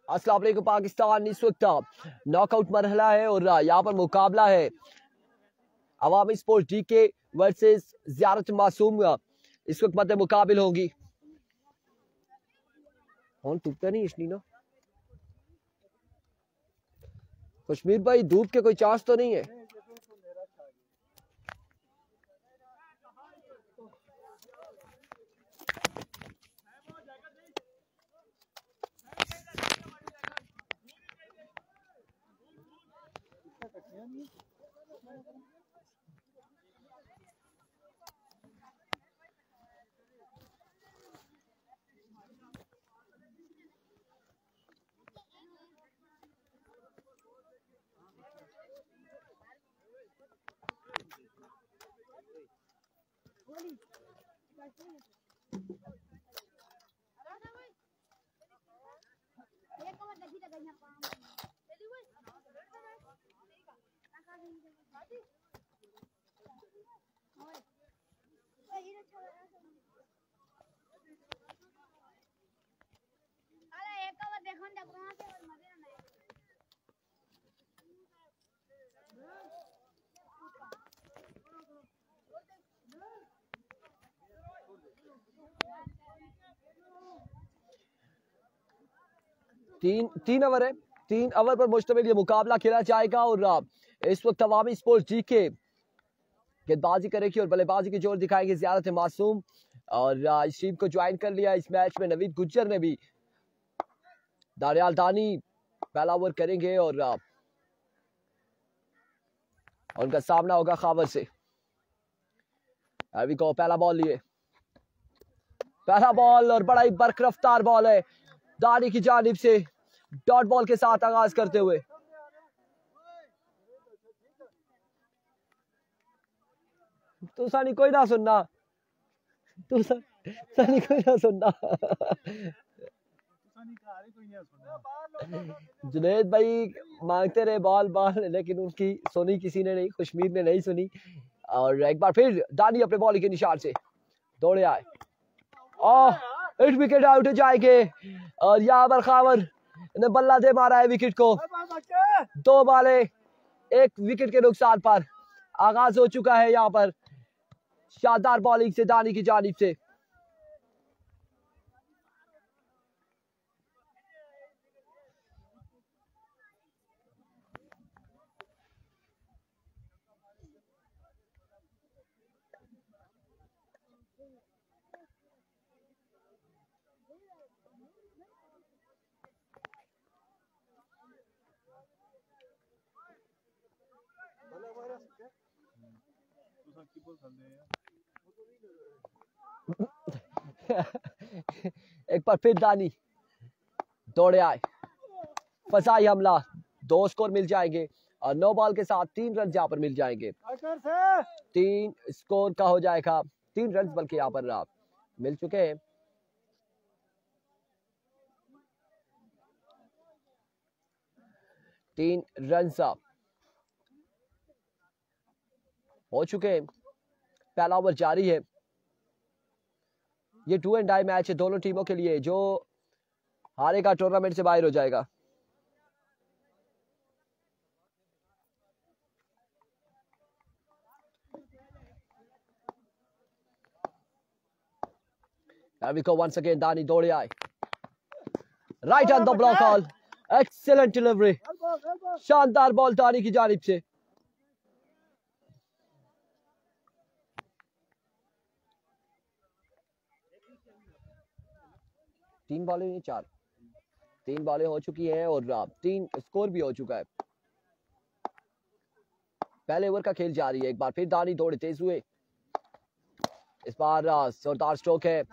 अस्सलाम वालेकुम पाकिस्तान। इस वक्त नॉकआउट मरहला है और यहाँ पर मुकाबला है अवामी स्पोर्ट्स डीके वर्सेस ज़ियारत मासूम। इस वक्त मत मुकाबिल होगी। टूटता नहीं इसलिए ना कश्मीर भाई, धूप के कोई चांस तो नहीं है? तीन ओवर है। 3 ओवर पर मुश्तमिल ये मुकाबला खेला जाएगा और इस वक्त अवामी स्पोर्ट्स डीके गेंदबाजी करेगी और बल्लेबाजी की जोर दिखाएंगे ज़ियारत मासूम। और इस टीम को ज्वाइन कर लिया इस मैच में नवीद गुज्जर ने भी। दानियाल दानी पहला ओवर करेंगे और उनका सामना होगा खावर से। अभी को पहला बॉल लिए, पहला बॉल और बड़ा ही बरकरफ्तार बॉल है दानी की जानिब से, डॉट बॉल के साथ आगाज करते हुए। तू सानी कोई ना सुनना, तू सानी कोई ना सुनना। जुनेद भाई मांगते रहे बॉल बॉल, लेकिन उनकी सुनी किसी ने नहीं, कश्मीर ने नहीं सुनी। और एक बार फिर दानी अपने बॉलिंग के निशान से दौड़े आए और 8 विकेट आउट हो जाएंगे। और यहाँ पर खावर ने बल्ला दे मारा है विकेट को। 2 बाले 1 विकेट के नुकसान पर आगाज हो चुका है यहाँ पर शानदार बॉलिंग से दानी की जानिब से। एक बार फिर दानी दौड़े आए, फसाई हमला, 2 स्कोर मिल जाएंगे और 9 बॉल के साथ 3 रन यहाँ पर मिल जाएंगे। 3 स्कोर का हो जाएगा, 3 रन बल्कि यहाँ पर मिल चुके हैं। तीन रन हो चुके हैं। पहला ओवर जारी है। ये 2 एंड डाई मैच है दोनों टीमों के लिए। जो हारेगा टूर्नामेंट से बाहर हो जाएगा। once again दानी दौड़े आए, right on the block ball, excellent delivery, शानदार बॉल दानी की जानिब से। तीन बॉलें हो चुकी हैं और 3 स्कोर भी हो चुका है। पहले ओवर का खेल जारी है। एक बार फिर दानी दौड़े तेज हुए। इस बार जोरदार स्ट्रोक है।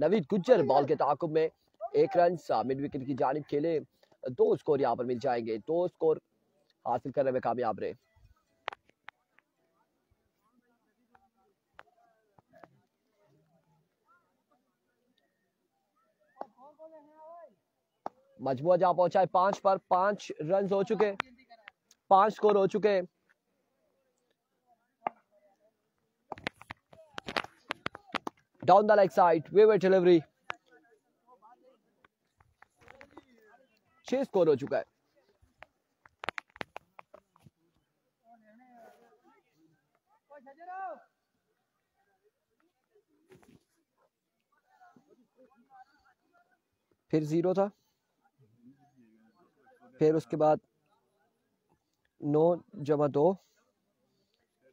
नवीद गुज्जर बॉल के ताकुब में 1 रन मिड विकेट की जानिब खेले। 2 स्कोर यहाँ पर मिल जाएंगे। 2 स्कोर हासिल करने में कामयाब रहे। मजमुआ जहां पहुंचा है 5 पर 5 रन हो चुके, 5 स्कोर हो चुके। Down the leg side, wayward delivery, 6 score हो चुका है। फिर 0 था, फिर उसके बाद 9 जमा 2,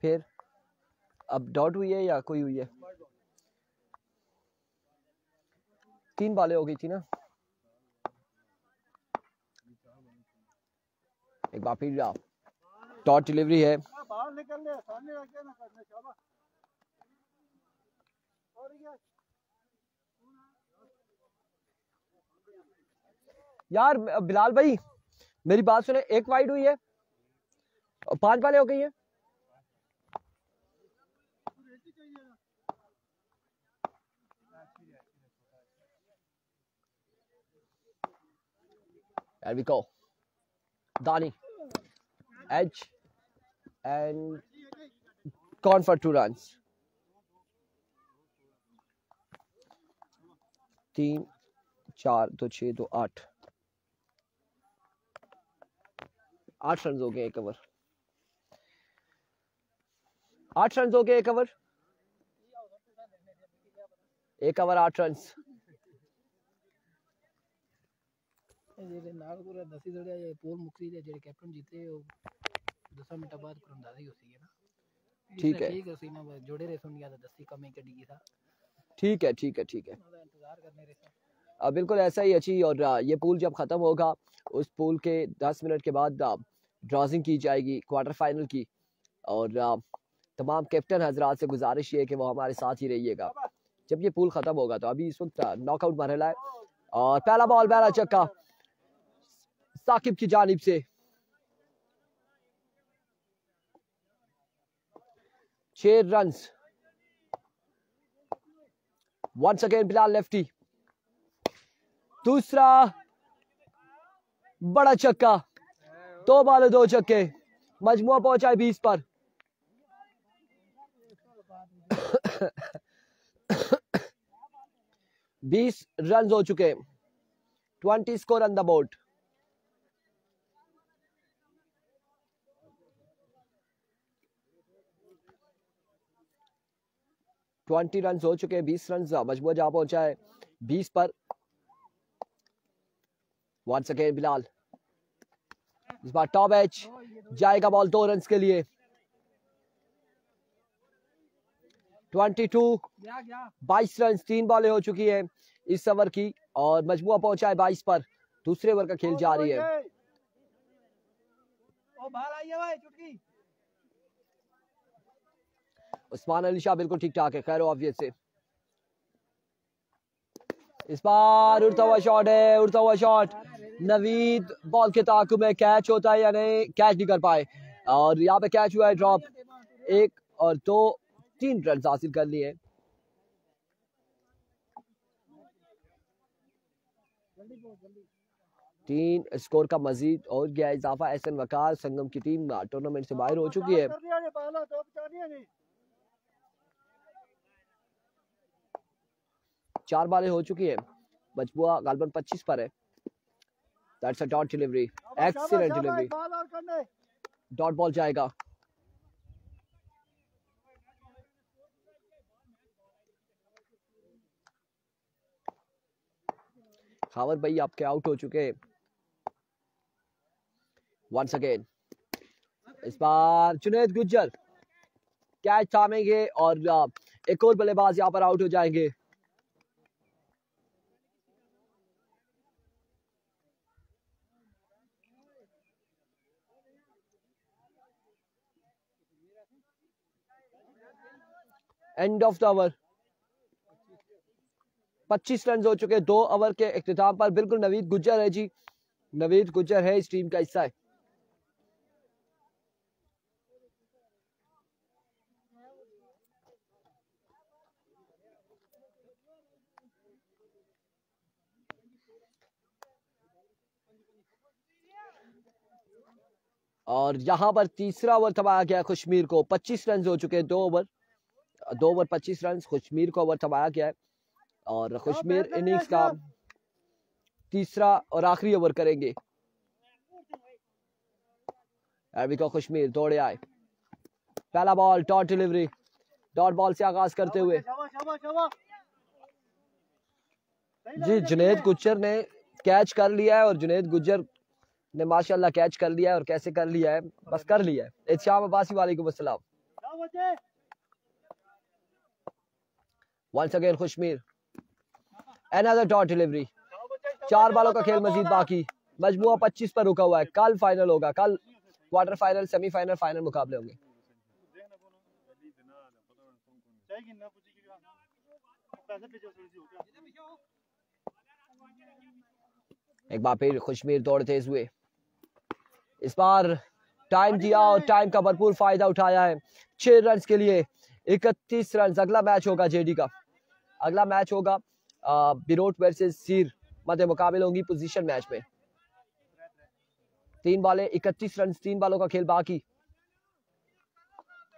फिर अब डॉट हुई है या कोई हुई है? 3 बालें हो गई थी ना। एक बार फिर डॉट डिलीवरी है। यार बिलाल भाई मेरी बात सुने, 1 वाइड हुई है और 5 बालें हो गई हैं। There we go. Dani, edge and gone for 2 runs. 3 4 2 6 2 8 8 run हो गए, 1 ओवर। 8 रन हो गए, 1 ओवर। 1 over 8 run. ਜਿਹੜੇ ਨਾਲ ਪੂਰਾ ਦਸੀ ਜੜਿਆ ਇਹ ਪੋਲ ਮੁਕਰੀ ਦੇ ਜਿਹੜੇ ਕੈਪਟਨ जीते ਉਹ 10 ਮਿੰਟ ਬਾਅਦ ਕਰੰਦਾਜ਼ੀ ਹੋਈ ਹੈ ना। ठीक है, ठीक है सीना जोड़े रे सुन गया तो 10 कम ही कटी गई था। ठीक है, ठीक है, ठीक है। इंतजार करने रहे बिल्कुल ऐसा ही अच्छी। और ये पूल जब खत्म होगा उस पूल के 10 मिनट के बाद ड्रॉजिंग की जाएगी क्वार्टर फाइनल की। और तमाम कैप्टन हजरात से गुजारिश है कि वो हमारे साथ ही रहिएगा जब ये पूल खत्म होगा। तो अभी इस वक्त नॉकआउट मरहला है और पहला बॉल पहला चक्का साकिब की जानिब से। 6 runs. Once again Bilal lefty, दूसरा बड़ा चक्का, 2 बॉल 2 छक्के, मजमुआ पहुंचा है 20 पर। 20 रन हो चुके, 20 score on the board. Twenty run हो चुके, 20 रन मजमुआ जा पहुंचा है 20 पर। वंस अगेन बिलाल, इस बार टॉप एज जाएगा बॉल 2 रन के लिए। 22 22 रन, 3 बॉलें हो चुकी है इस ओवर की और मजमुआ पहुंचा है 22 पर। दूसरे ओवर का खेल जारी है। उस्मान अली शाह बिल्कुल ठीक ठाक है, खैर ऑब्वियस से। इस बार उड़ता हुआ शॉट है, उड़ता हुआ शॉट। नवीद बॉल के ताक़ुब में, कैच होता है या नहीं, कैच नहीं कर पाए और यहाँ पे कैच हुआ है ड्रॉप। 1 और 2 3 रन हासिल कर लिए। तीन स्कोर का मजीद और गया इजाफा। एहसन वकार संगम की टीम टूर्नामेंट से बाहर हो चुकी है। चार बालें हो चुकी है, मजमुआ गालबन 25 पर है। That's a dot delivery, excellent delivery, dot ball जाएगा। खावर भाई आपके आउट हो चुके। वंस अगेन, इस बार जुनैद गुज्जर कैच थामेंगे और एक और बल्लेबाज यहाँ पर आउट हो जाएंगे। End of the over. 25 run हो चुके 2 ओवर के इख्तिताम पर। बिल्कुल नवीद गुज्जर है जी, नवीद गुज्जर है इस टीम का हिस्सा है। और यहां पर तीसरा ओवर थमाया गया खुशमीर को। 25 रन हो चुके 2 ओवर 25 रन खुशमीर को ओवर थमाया गया है और खुशमीर इनिंग्स का तीसरा और आखिरी ओवर करेंगे। को खुशमीर दौड़े आए, पहला ball dot delivery, dot ball से आगाज करते हुए जी जुनेद गुज्जर ने कैच कर लिया है और जुनेद गुज्जर ने माशाल्लाह कैच कर लिया है। और कैसे कर लिया है, बस कर लिया है। इत्शाम अब्बासी वालेकुम अस्सलाम। वंस अगेन खुशमीर, अनदर डॉट डिलीवरी। 4 बालों का खेल मजीद बाकी, मजमुआ 25 पर रुका हुआ है। कल फाइनल होगा, कल क्वार्टर फाइनल, सेमीफाइनल, फाइनल मुकाबले होंगे। एक बार फिर खुशमीर दौड़ तेज हुए, इस बार टाइम दिया और टाइम का भरपूर फायदा उठाया है। 6 रन के लिए 31 रन। अगला मैच होगा जेडी का, अगला मैच होगा बिरोट वर्सेस सीर मध्य मुकाबले होंगी पोजीशन मैच में। 3 बालें 31 रन, 3 बालों का खेल बाकी।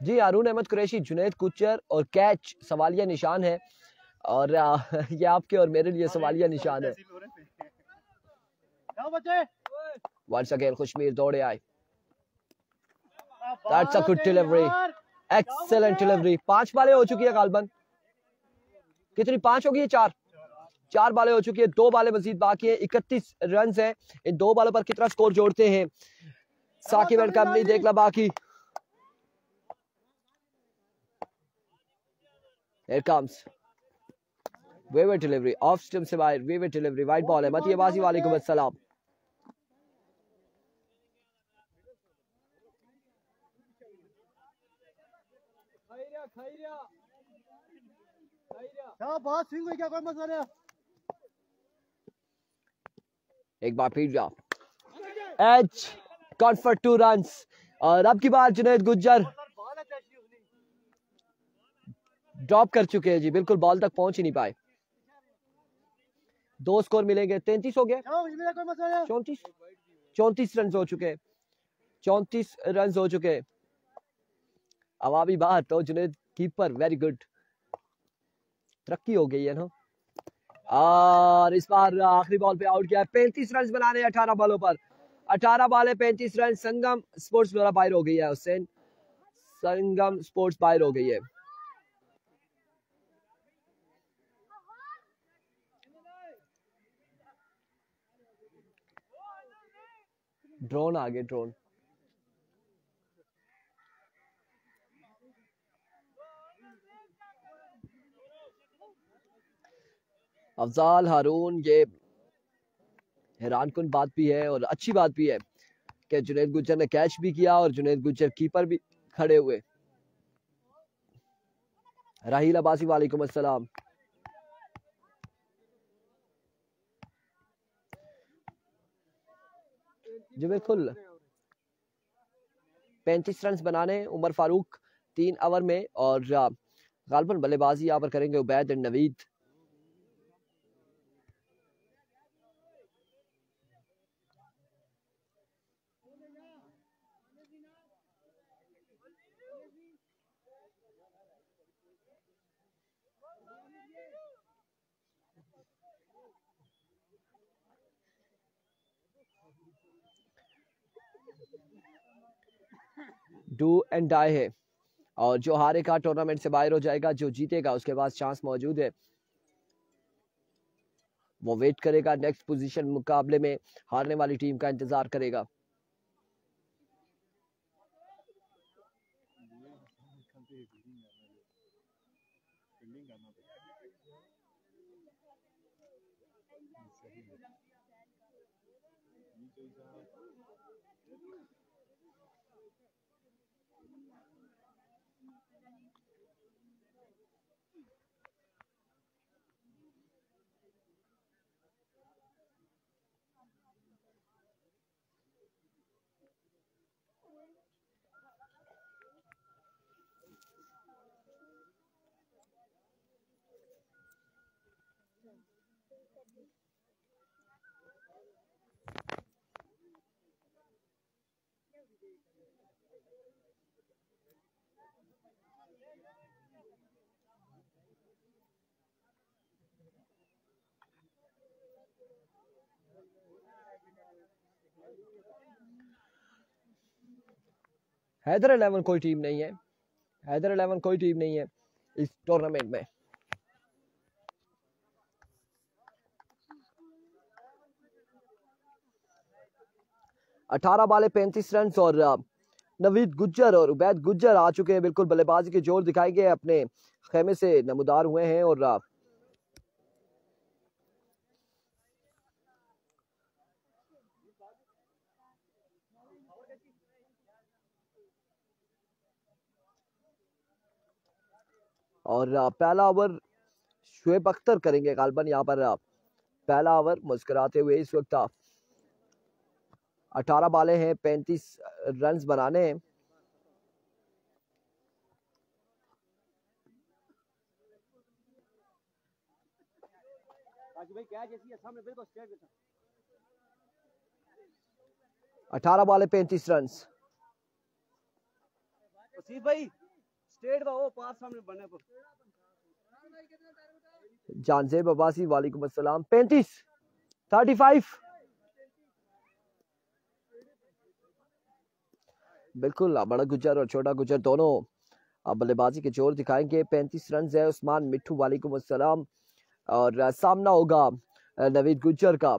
जी हारून अहमद कुरैशी, जुनैद गुज्जर और कैच सवालिया निशान है और ये आपके और मेरे लिए सवालिया निशान है। वंस अगेन खुशमीर दौड़े आए, that's a good delivery, excellent delivery. 5 बालें हो चुकी है गालबन, कितनी 5 होगी? 4 बालें हो चुकी है, 2 बालें मजीद बाकी है। 31 रन है। इन 2 बालों पर कितना स्कोर जोड़ते हैं साकिब एंड कंपनी, देखना बाकी। Here comes वेवेट डिलीवरी, ऑफ स्टंप से बाहर, वेवेट डिलीवरी, वाइड बॉल है। मती अब्बासी वालेकुम अस्सलाम। एक बार फिर जा एज गॉट फॉर 2 रन्स और अब की बार जुनैद गुज्जर ड्रॉप कर चुके हैं जी, बिल्कुल बॉल तक पहुंच ही नहीं पाए। 2 स्कोर मिलेंगे, 33 हो गया, 34 रन हो चुके हैं, 34 रन हो चुके हैं। अवामी बाहर तो जुनैद कीपर वेरी गुड, तरक्की हो गई है ना। और इस बार आखिरी बॉल पे आउट किया है। 35 रन बनाने 18 बॉलों पर, 18 बॉल है 35 रन। संगम स्पोर्ट्स द्वारा बाहर हो गई है हुसैन, संगम स्पोर्ट्स बाहर हो गई है। ड्रोन आ गए, ड्रोन। अफजाल हारून, ये हैरान कुन बात भी है और अच्छी बात भी है कि जुनैद गुज्जर ने कैच भी किया और जुनैद गुज्जर कीपर भी खड़े हुए। राहील अब्बासी वालेकुम अस्सलाम। जी बिल्कुल, 35 रन बनाने उमर फारूक 3 ओवर में और गालबन बल्लेबाजी यहाँ पर करेंगे Ubaid and Naveed. Do and die है और जो हारेगा टूर्नामेंट से बाहर हो जाएगा, जो जीतेगा उसके पास चांस मौजूद है, वो वेट करेगा नेक्स्ट पोजीशन मुकाबले में, हारने वाली टीम का इंतजार करेगा। हैदर 11 कोई टीम नहीं है, हैदर 11 कोई टीम नहीं है इस टूर्नामेंट में। अठारह बाले 35 रन और नवीद गुज्जर और उबैद गुज्जर आ चुके हैं, बिल्कुल बल्लेबाजी के जोर दिखाएंगे, अपने खेमे से नमूदार हुए हैं। और पहला ओवर शुएब अख्तर करेंगे गालबन यहाँ पर पहला ओवर मुस्कुराते हुए। इस वक्त 18 बाले हैं, 35 रन बनाने हैं। अठारह बाले 35 रन। जानजेब अब्बासी वालेकुम अस्सलाम। 35 बिल्कुल बड़ा गुज्जर और छोटा गुज्जर दोनों बल्लेबाजी के जोर दिखाएंगे। 35 रन है। उस्मान मिट्ठू वालेकुम अस्सलाम। और सामना होगा नवीद गुज्जर का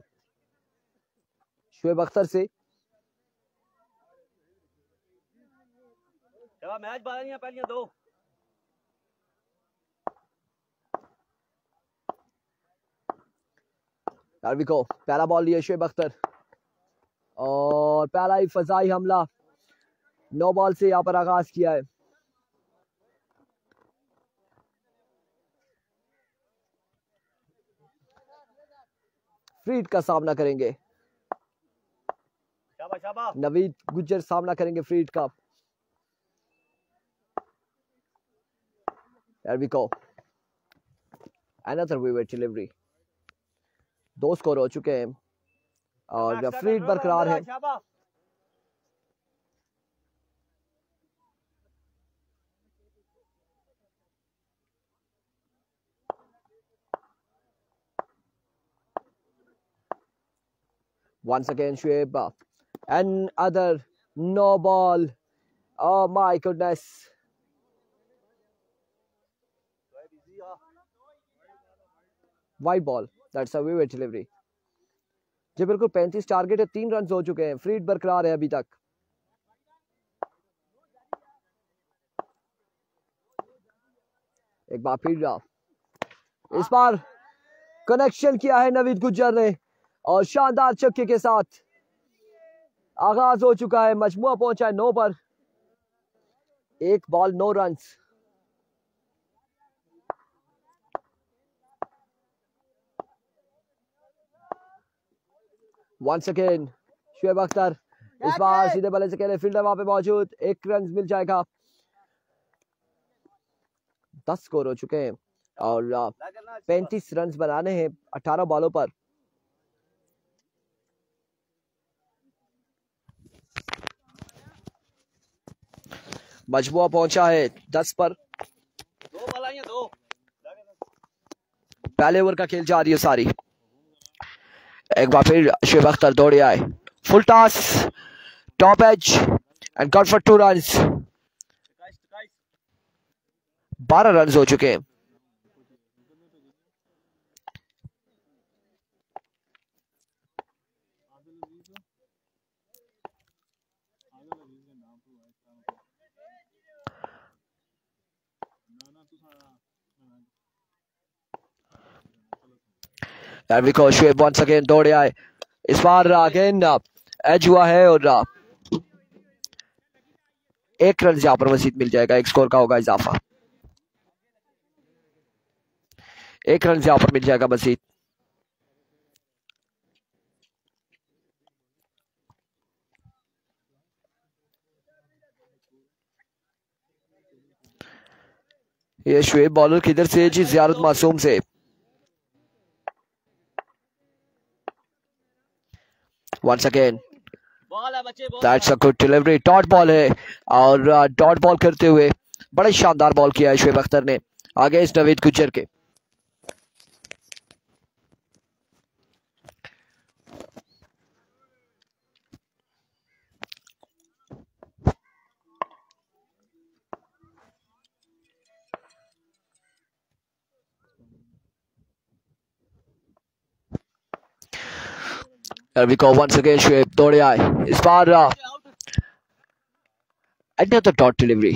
शुएब अख्तर से। मैच पहले दो को पहला बॉल लिया शुएब अख्तर और पहला ही फजाई हमला 9 बॉल से यहाँ पर आगाज किया है। फ्रीड का सामना करेंगे, नवीद गुज्जर सामना करेंगे फ्रीड का। There we go. Another wicket delivery. 2 score हो चुके हैं और फ्रीड बरकरार है। Once again Shoaib, another no ball. Oh my goodness. White ball. That's a wicket delivery. जी बिल्कुल 35 टारगेट है, 3 रन हो चुके हैं। फ्रीड बरकरार है अभी तक। एक बार फिर इस बार कनेक्शन किया है नवीद गुज्जर ने और शानदार छक्के के साथ आगाज हो चुका है। मजमुआ पहुंचा है 9 पर। 1 ball 9 run. Once again Shoaib Akhtar, इस बार सीधे बल्ले से खेले, फील्डर वहां पे मौजूद। 1 रन मिल जाएगा। 10 स्कोर हो चुके हैं और 35 रन बनाने हैं 18 बॉलों पर। मजमुआ पहुंचा है 10 पर। पहले ओवर का खेल जा रही है सारी। एक बार फिर शुएब अख्तर दौड़े आए, full toss, top edge and got four 2 runs. 12 run हो चुके हैं। शुएब वंस अगेन दौड़े आए, इस बार अगेन एज हुआ है और 1 रन यहाँ पर मजीद मिल जाएगा। 1 स्कोर का होगा इजाफा। 1 रन यहाँ पर मिल जाएगा मजीद। ये शुएब बॉलर किधर से जी? ज़ियारत मासूम से। Once again, that's a good delivery. Dot ball है और डॉट बॉल करते हुए बड़ा शानदार बॉल किया है शुएब अख्तर ने आगे इस नवीद गुज्जर के। Here we go once again. Shoaib दौड़े आए इस बार another dot delivery.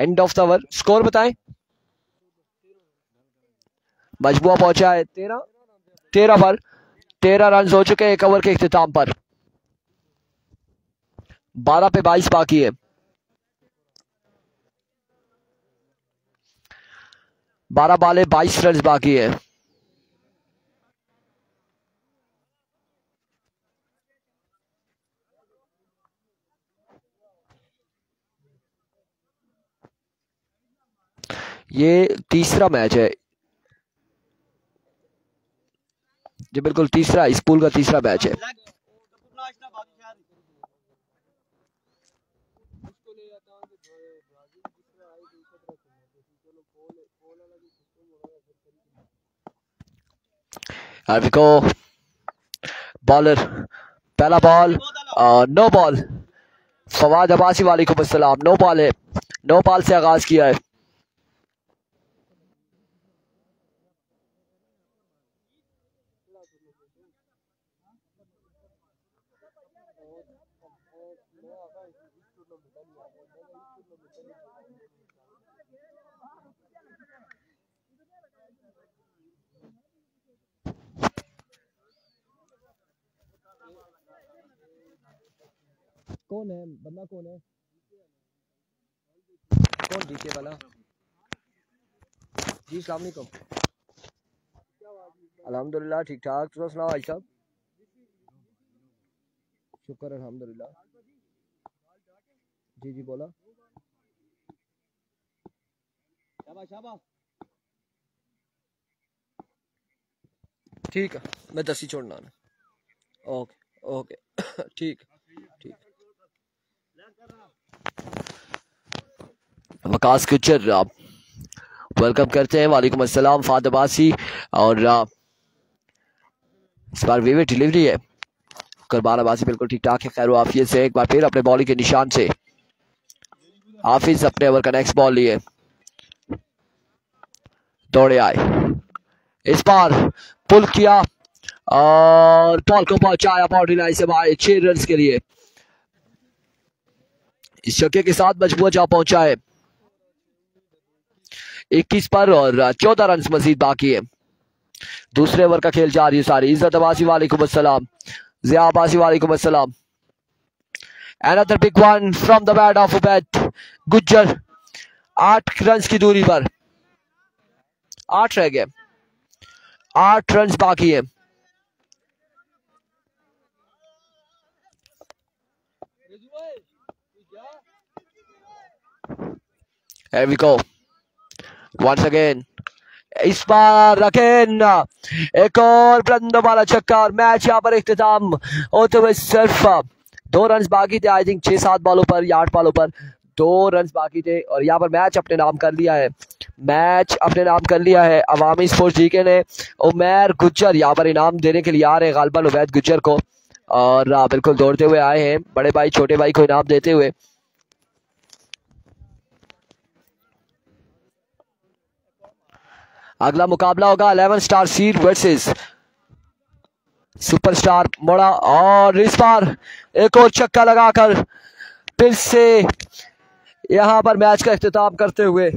End of the over. Score बताएं. मजबूआ पहुंचा है 13 पर 13 रन हो चुके हैं एक ओवर के इख्तिताम पर. 12 पे 22 बाकी है. 12 बाले 22 रन बाकी है. ये तीसरा मैच है. जी बिल्कुल तीसरा, इस पूल का तीसरा मैच है. Here we go. बॉलर पहला ball no ball. Fawad Abbasi वालेकुम अस्सलाम. नो बॉल है. नो बॉल से आगाज किया है. कौन है बंदा, कौन है, कौन डीके वाला? जी अस्सलाम वालेकुम. अल्हम्दुलिल्लाह ठीक ठाक. तो सुनाओ भाई साहब. शुक्र अल्हम्दुलिल्लाह. जी जी बोला. ठीक है मैं दसी छोड़ना. ओके ओके ठीक ठीक. वकास गुज्जर आप वेलकम करते हैं. वालेकुम अस्सलाम. फाद अब्बासी और इस बार विविड डिलीवरी है. कुरबान अब्बासी बिल्कुल ठीक ठाक है. खैर आफियत से एक बार फिर अपने बॉलिंग के निशान से हाफिज अपने ओवर का नेक्स्ट बॉल लिए दौड़े आए. इस बार पुल किया और बॉल को पहुंचाया बाउंड्री लाइन से बाहर 6 रन के लिए. इस छक्के के साथ मजबूत जा पहुंचा है 21 पर और 14 रन मजीद बाकी है. दूसरे ओवर का खेल जारी है सारी. इज्जत अब्बासी वालेकुम अस्सलाम. जिया अब्बासी वालेकुम अस्सलाम. Another big one from the bat of Ubaid Gujjar. 8 run की दूरी पर 8 रह गए. 8 रन बाकी है. Here we go. Once again. इस बार अगेन एक और बुलंद वाला छक्का और मैच यहाँ पर इख्तिताम होते हुए सिर्फ 2 रन बाकी थे. आई थिंक 6-7 बॉलों पर या 8 बॉलों पर 2 रन बाकी थे और यहाँ पर मैच अपने नाम कर लिया है. मैच अपने नाम कर लिया है अवामी स्पोर्ट्स जीके ने. उमैर गुज्जर यहाँ पर इनाम देने के लिए आ रहे हैं गालिबन उबैद गुज्जर को और बिल्कुल दौड़ते हुए आए हैं बड़े भाई छोटे भाई को इनाम देते हुए. अगला मुकाबला होगा 11 स्टार सीड वर्सेस सुपरस्टार मोड़ा और इस बार एक और छक्का लगाकर फिर से यहां पर मैच का इख्तिताम करते हुए